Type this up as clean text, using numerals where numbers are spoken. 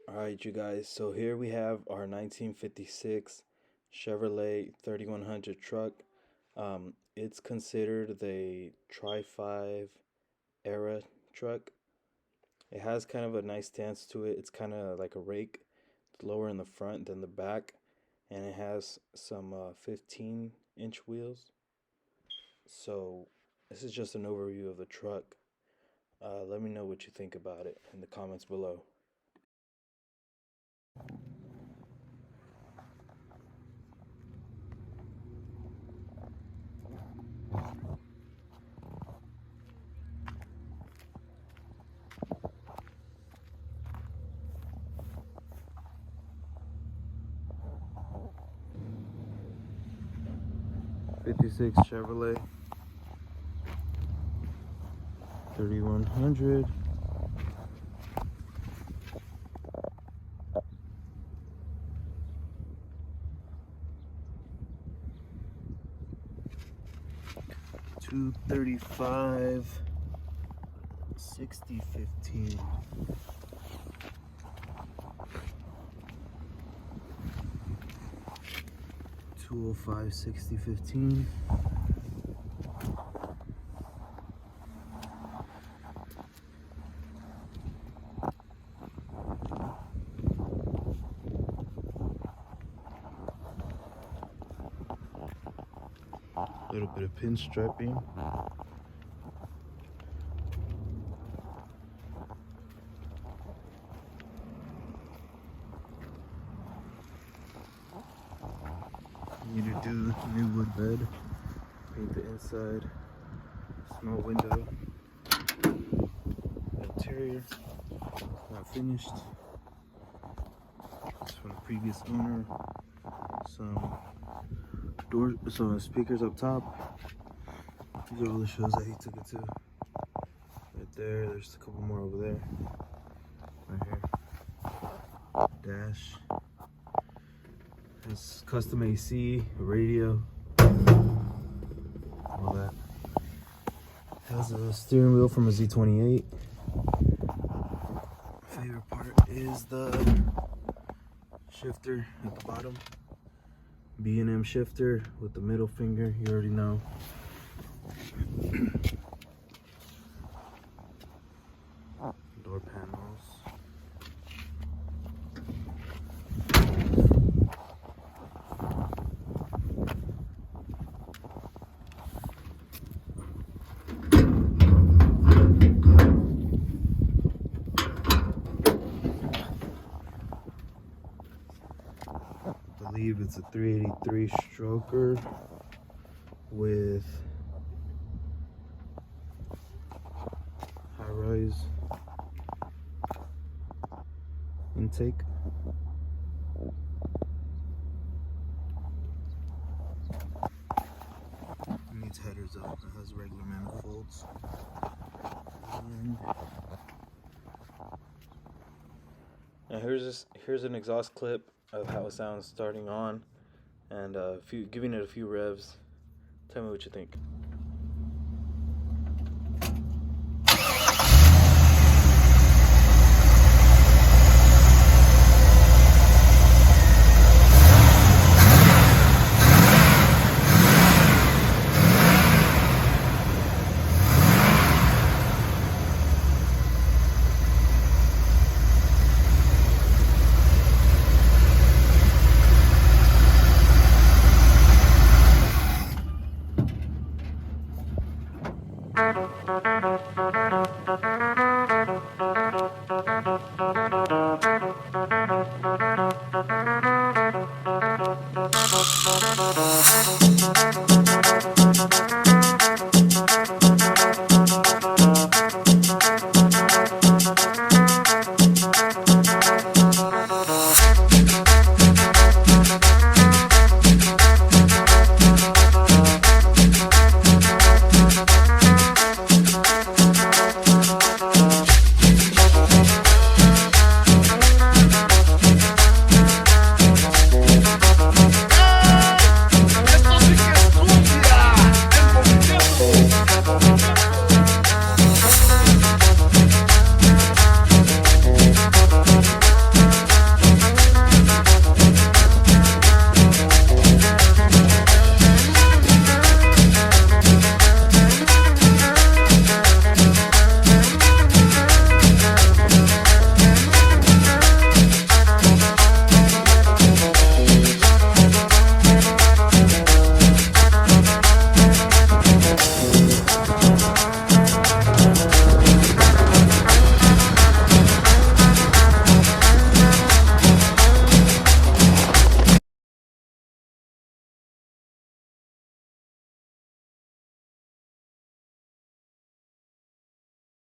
Alright, you guys, so here we have our 1956 Chevrolet 3100 truck. It's considered the Tri-5 era truck. It has kind of a nice stance to it. It's kind of like a rake. It's lower in the front than the back, and it has some 15-inch wheels. So, this is just an overview of the truck. Let me know what you think about it in the comments below. '56 Chevrolet 3100. $235 6015. $205 6015. A little bit of pinstriping. Need to do new wood bed. Paint the inside. Small window. Interior not finished. It's from the previous owner. Some speakers up top. These are all the shows that he took it to. Right there. There's a couple more over there. Right here. Dash. Has custom AC, a radio, all that. Has a steering wheel from a Z28. My favorite part is the shifter at the bottom. B&M shifter with the middle finger, you already know. Door panels. I believe it's a 383 stroker with high-rise intake. It needs headers up. It has regular manifolds. And now here's an exhaust clip of how it sounds starting on, and giving it a few revs. Tell me what you think.